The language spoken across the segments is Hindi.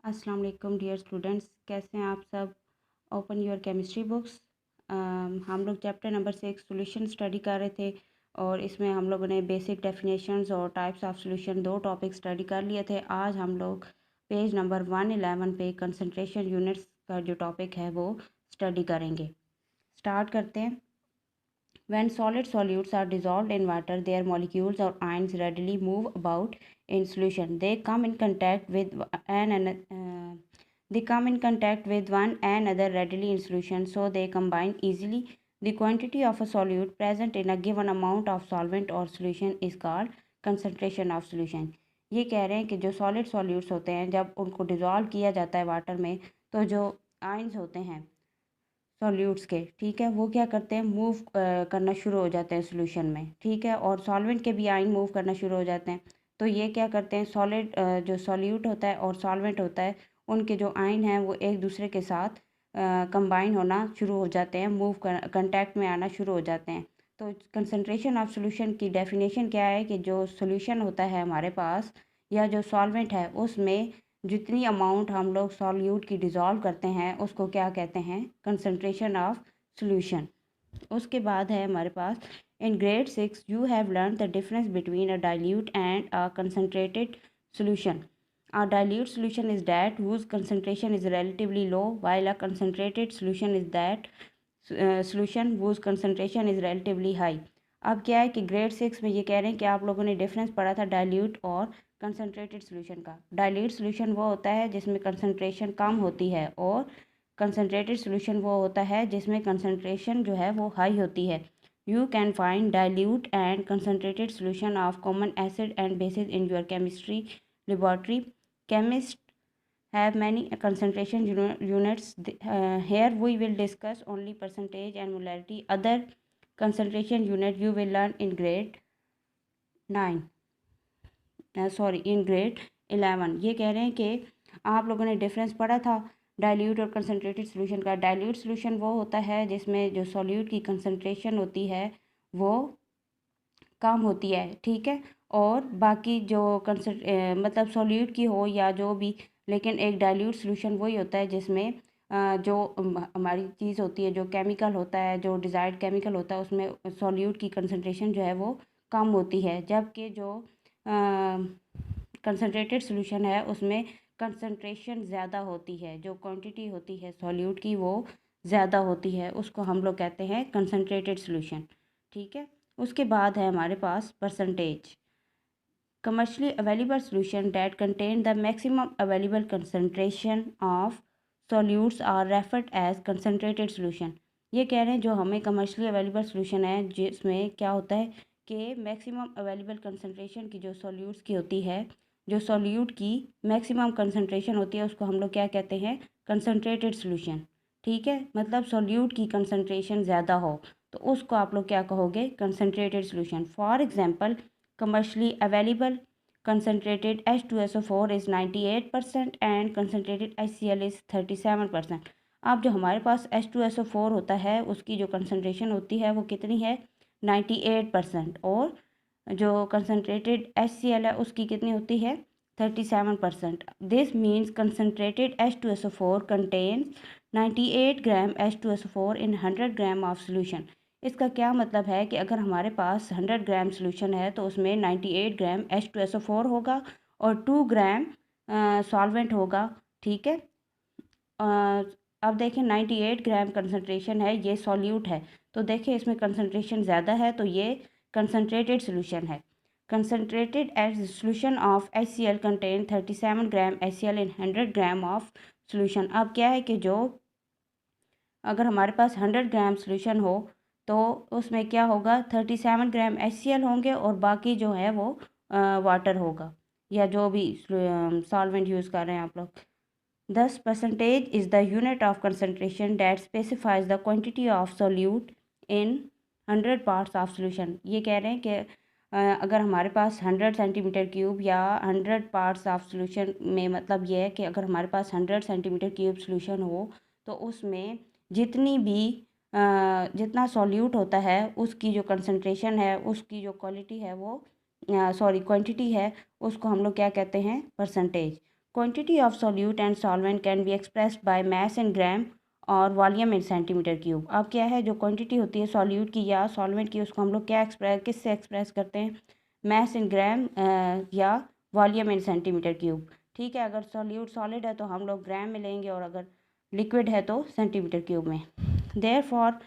अस्सलाम वालेकुम डियर स्टूडेंट्स, कैसे हैं आप सब। Open your chemistry books. हम लोग चैप्टर नंबर 6 सॉल्यूशन स्टडी कर रहे थे और इसमें हम लोगों ने बेसिक डेफिनेशंस और types of solution 2 topic study कर लिए थे। आज हम लोग पेज नंबर 111 पे कंसंट्रेशन यूनिट्स का जो टॉपिक है वो स्टडी करेंगे। स्टार्ट करते हैं। When solid solutes are dissolved in water, their molecules or ions readily move about in solution. They come in contact with one another readily in solution, so they combine easily. The quantity of a solute present in a given amount of solvent or solution is called concentration of solution. ये कह रहे हैं कि जो सॉलिड सॉल्यूट्स होते हैं जब उनको डिज़ोल्व किया जाता है वाटर में तो जो आयंस होते हैं सॉल्यूट्स के, ठीक है, वो क्या करते हैं, मूव करना शुरू हो जाते हैं सॉल्यूशन में, ठीक है, और सॉल्वेंट के भी आयन मूव करना शुरू हो जाते हैं। तो ये क्या करते हैं, सॉलिड जो सॉल्यूट होता है और सॉल्वेंट होता है उनके जो आयन हैं वो एक दूसरे के साथ कंबाइन होना शुरू हो जाते हैं, कंटैक्ट में आना शुरू हो जाते हैं। तो कंसंट्रेशन ऑफ सॉल्यूशन की डेफिनेशन क्या है कि जो सॉल्यूशन होता है हमारे पास या जो सॉल्वेंट है उसमें जितनी अमाउंट हम लोग सॉल्यूट की डिज़ोल्व करते हैं उसको क्या कहते हैं, कंसंट्रेशन ऑफ सॉल्यूशन। उसके बाद है हमारे पास in grade 6 you have learn the difference between a dilute and a concentrated solution. A dilute solution is that whose concentration is relatively low, while a concentrated solution is that solution whose concentration is relatively high. अब क्या है कि ग्रेड 6 में ये कह रहे हैं कि आप लोगों ने डिफरेंस पढ़ा था डाइल्यूट और कंसनट्रेटेड सॉल्यूशन का। डाइल्यूट सॉल्यूशन वो होता है जिसमें कंसनट्रेशन कम होती है और कंसनट्रेटेड सॉल्यूशन वो होता है जिसमें कंसनट्रेशन जो है वो हाई होती है। You can find dilute and concentrated solution of common acid and bases in your chemistry laboratory. Chemists have many concentration units. Here we will discuss only percentage and molarity. Other concentration unit you will learn in grade 9, in grade 11. ये कह रहे हैं कि आप लोगों ने डिफरेंस पढ़ा था डाइल्यूट और कंसनट्रेटेड सॉल्यूशन का। डाइल्यूट सॉल्यूशन वो होता है जिसमें जो सॉल्यूट की कंसनट्रेशन होती है वो कम होती है, ठीक है, और बाकी जो मतलब सॉल्यूट की हो या जो भी, लेकिन एक डाइल्यूट सॉल्यूशन वही होता है जिसमें जो हमारी चीज़ होती है, जो केमिकल होता है, जो डिज़ायर्ड केमिकल होता है उसमें सॉल्यूट की कंसनट्रेशन जो है वो कम होती है, जबकि जो कंसनट्रेटेड सॉल्यूशन है उसमें कंसनट्रेशन ज़्यादा होती है, जो क्वांटिटी होती है सॉल्यूट की वो ज़्यादा होती है, उसको हम लोग कहते हैं कंसनट्रेटेड सॉल्यूशन, ठीक है। उसके बाद है हमारे पास percentage. Commercially available solution that contain the maximum available concentration of solutes are referred as concentrated solution. ये कह रहे हैं जो हमें कमर्शियली अवेलेबल सॉल्यूशन है जिसमें क्या होता है कि मैक्सिमम अवेलेबल कंसनट्रेशन की जो सॉल्यूट्स की होती है, जो सॉल्यूट की मैक्सिमम कंसनट्रेशन होती है उसको हम लोग क्या कहते हैं, कंसनट्रेटेड सॉल्यूशन, ठीक है, मतलब सॉल्यूट की कंसनट्रेशन ज़्यादा हो तो उसको आप लोग क्या कहोगे, concentrated solution. For example commercially available concentrated H2SO4 is 98% and concentrated HCl is 37%. अब जो हमारे पास H2SO4 होता है उसकी जो कंसनट्रेशन होती है वो कितनी है, 98%, और जो कंसनट्रेटेड HCl है उसकी कितनी होती है, 37%. This means concentrated H2SO4 contains 98 gram H2SO4 in 100 gram of solution. इसका क्या मतलब है कि अगर हमारे पास 100 ग्राम सोल्यूशन है तो उसमें 98 ग्राम H2SO4 होगा और 2 ग्राम सॉल्वेंट होगा, ठीक है। अब देखें 98 ग्राम कंसनट्रेशन है, ये सॉल्यूट है, तो देखें इसमें कंसनट्रेशन ज़्यादा है तो ये कंसनट्रेटेड सोल्यूशन है। Concentrated as solution of HCl contain 37 gram HCl in 100 gram of solution. अब क्या है कि जो अगर हमारे पास 100 ग्राम सोल्यूशन हो तो उसमें क्या होगा, 37 ग्राम HCl होंगे और बाकी जो है वो वाटर होगा या जो भी सॉल्वेंट यूज़ कर रहे हैं आप लोग। 10% is the unit of concentration that specifies the quantity of solute in 100 parts of solution. ये कह रहे हैं कि अगर हमारे पास 100 सेंटीमीटर क्यूब या 100 पार्ट्स ऑफ सॉल्यूशन में, मतलब ये है कि अगर हमारे पास 100 सेंटीमीटर क्यूब सॉल्यूशन हो तो उसमें जितनी भी जितना सॉल्यूट होता है उसकी जो कंसनट्रेशन है, उसकी जो क्वालिटी है वो क्वांटिटी है, उसको हम लोग क्या कहते हैं, percentage. Quantity of solute and solvent can be expressed by mass in gram और वॉल्यूम इन सेंटीमीटर क्यूब। अब क्या है, जो क्वांटिटी होती है सॉल्यूट की या सॉल्वेंट की, उसको हम लोग किससे एक्सप्रेस करते हैं, मास इन ग्राम या वॉल्यूम इन सेंटीमीटर क्यूब। ठीक है, अगर सॉल्यूट सॉलिड है तो हम लोग ग्राम में लेंगे और अगर लिक्विड है तो सेंटीमीटर क्यूब में। Therefore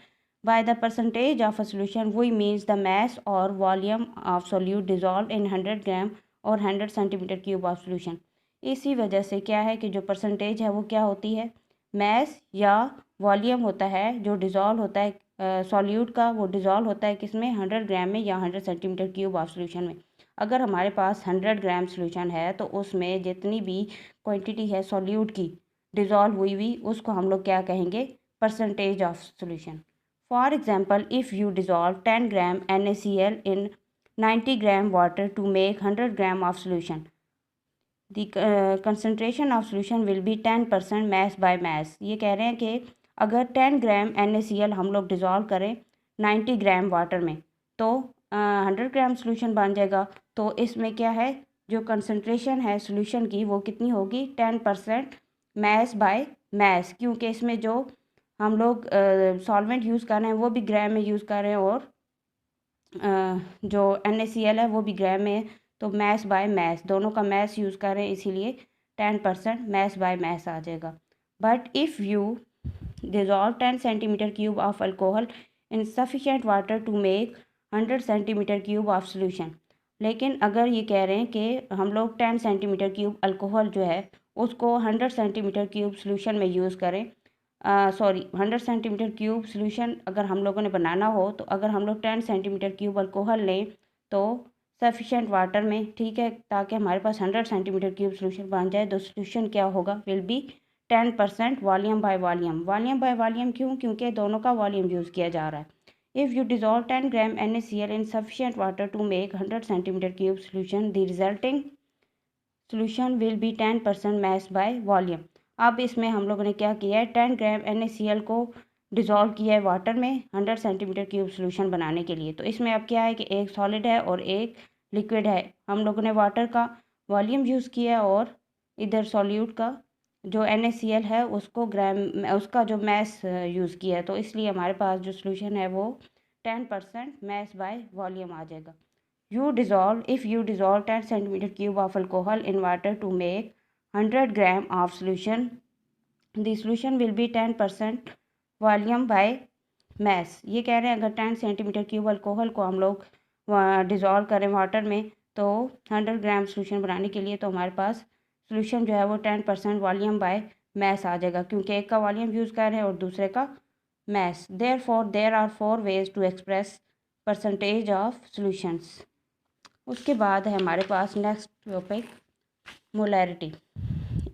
by the percentage of a solution we means the mass or volume of solute dissolved in 100 ग्राम और 100 सेंटीमीटर क्यूब ऑफ सॉल्यूशन। इसी वजह से क्या है कि जो परसेंटेज है वो क्या होती है, मैस या वॉल्यूम होता है जो डिज़ोल्व होता है सॉल्यूट का, वो डिज़ोल्व होता है किसमें, 100 ग्राम में या 100 सेंटीमीटर क्यूब ऑफ सॉल्यूशन में। अगर हमारे पास 100 ग्राम सॉल्यूशन है तो उसमें जितनी भी क्वांटिटी है सॉल्यूट की डिज़ोल्व हुई हुई, उसको हम लोग क्या कहेंगे, percentage of solution. For example, if you dissolve 10 gram NaCl in 90 gram water to make 100 gram of solution, the concentration of solution will be 10% mass by mass। ये कह रहे हैं कि अगर 10 ग्राम NaCl हम लोग डिज़ोल्व करें 90 ग्राम वाटर में तो 100 ग्राम सोल्यूशन बन जाएगा। तो इसमें क्या है, जो कंसनट्रेशन है सोल्यूशन की वो कितनी होगी, 10% मैस बाय मैस, क्योंकि इसमें जो हम लोग सॉल्वेंट यूज़ कर रहे हैं वो भी ग्राम में यूज़ कर रहे हैं और जो NaCl है वो भी ग्राम में है, तो मैस बाय मैस दोनों का मैस यूज़ कर रहे हैं, इसीलिए 10% मैस बाय मैस आ जाएगा। But if you dissolve 10 centimetre cube of alcohol in sufficient water to make 100 centimetre cube of solution. लेकिन अगर ये कह रहे हैं कि हम लोग 10 सेंटीमीटर क्यूब अल्कोहल जो है उसको 100 सेंटीमीटर क्यूब सोल्यूशन में यूज़ करें, 100 सेंटीमीटर क्यूब सोल्यूशन अगर हम लोगों ने बनाना हो, तो अगर हम लोग 10 सेंटीमीटर क्यूब अल्कोहल लें तो सफिशेंट वाटर में, ठीक है, ताकि हमारे पास 100 सेंटीमीटर क्यूब सोल्यूशन बन जाए, तो सोल्यूशन क्या होगा, will be 10% volume by volume. Volume by volume क्यों, क्योंकि दोनों का वॉल्यूम यूज़ किया जा रहा है। If you dissolve 10 gram NaCl in sufficient water to make 100 centimetre cube solution, the resulting solution will be 10% mass by volume. अब इसमें हम लोगों ने क्या किया है, 10 ग्राम NaCl को डिज़ोल्व किया है वाटर में 100 सेंटीमीटर क्यूब सोल्यूशन बनाने के लिए। तो इसमें अब क्या है कि एक सॉलिड है और एक लिक्विड है, हम लोगों ने वाटर का वॉल्यूम यूज़ किया और इधर सॉल्यूट का जो NaCl है उसको ग्राम, उसका जो मैस यूज़ किया है, तो इसलिए हमारे पास जो सोल्यूशन है वो 10% मैस बाय वॉल्यूम आ जाएगा। If you dissolve 10 centimeter cube of alcohol in water to make 100 gram of solution, the solution will be 10% volume by mass. ये कह रहे हैं अगर 10 सेंटीमीटर क्यूब अल्कोहल को हम लोग डिज़ोल्व करें वाटर में तो 100 ग्राम सोल्यूशन बनाने के लिए, तो हमारे पास सोल्यूशन जो है वो 10% वॉल्यूम बाय मैस आ जाएगा, क्योंकि एक का वॉल्यूम यूज़ कर रहे हैं और दूसरे का mass. Therefore there are 4 ways to express percentage of solutions. उसके बाद है हमारे पास next topic molarity.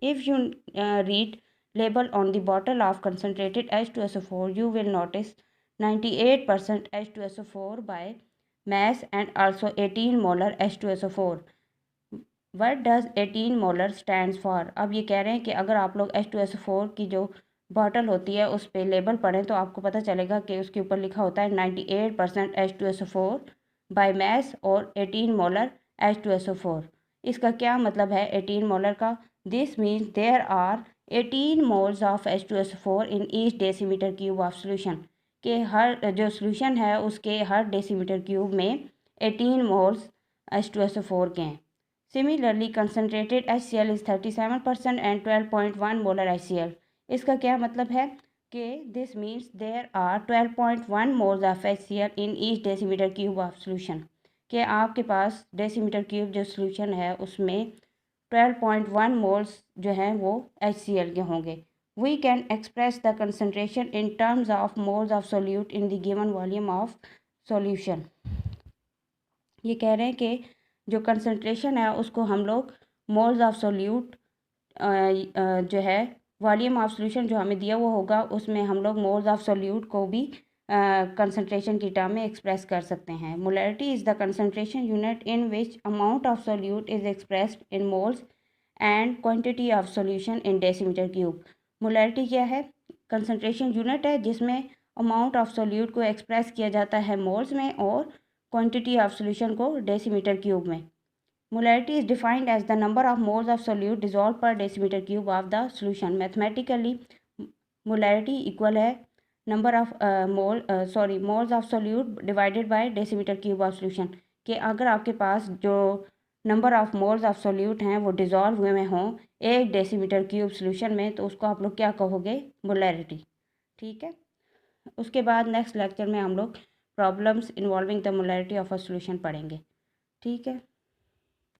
If you read label on the bottle of concentrated H2SO4, you will notice 98% H2SO4 by mass and also 18 molar H2SO4. What does 18 molar stands for? अब ये कह रहे हैं कि अगर आप लोग H2SO4 की जो बॉटल होती है उस पर लेबल पढ़ें तो आपको पता चलेगा कि उसके ऊपर लिखा होता है 98% H2SO4 बाय मैस और 18 मोलर H2SO4। इसका क्या मतलब है 18 मोलर का? This means there are 18 moles of H2SO4 in each decimetre cube of solution, के हर जो सोल्यूशन है उसके हर डेसीमीटर क्यूब में 18 मोल्स H2SO4 के हैं। Similarly concentrated HCl is 37% and 12.1 molar HCl। इसका क्या मतलब है कि this means there are 12.1 moles of HCl in each decimetre cube of solution, कि आपके पास डेसीमीटर क्यूब जो सोल्यूशन है उसमें 12.1 मोल्स जो हैं वो HCl के होंगे। We can express the concentration in terms of moles of solute in the given volume of solution. ये कह रहे हैं कि जो कंसनट्रेशन है उसको हम लोग मोल्स ऑफ सोल्यूट जो है वॉल्यूम ऑफ सोल्यूशन जो हमें दिया हुआ होगा उसमें हम लोग मोल्स ऑफ सोल्यूट को भी कंसनट्रेशन की टर्म में एक्सप्रेस कर सकते हैं। Molarity is the concentration unit in which amount of solute is expressed in moles and quantity of solution in decimetre cube. Molarity क्या है? कंसनट्रेशन यूनिट है जिसमें अमाउंट ऑफ सोल्यूट को एक्सप्रेस किया जाता है मोल्स में और क्वांटिटी ऑफ सोल्यूशन को डेसीमीटर क्यूब में। Molarity is defined as the number of moles of solute dissolve per decimetre cube of the solution. Mathematically molarity equal है number of moles of solute divided by decimetre cube of solution. कि अगर आपके पास जो number of moles of solute हैं वो डिज़ोल्व हुए में हों 1 डेसीमीटर क्यूब सोल्यूशन में, तो उसको आप लोग क्या कहोगे? मोलैरिटी। ठीक है। उसके बाद नेक्स्ट लेक्चर में हम लोग problems involving the molarity of a solution पढ़ेंगे। ठीक है।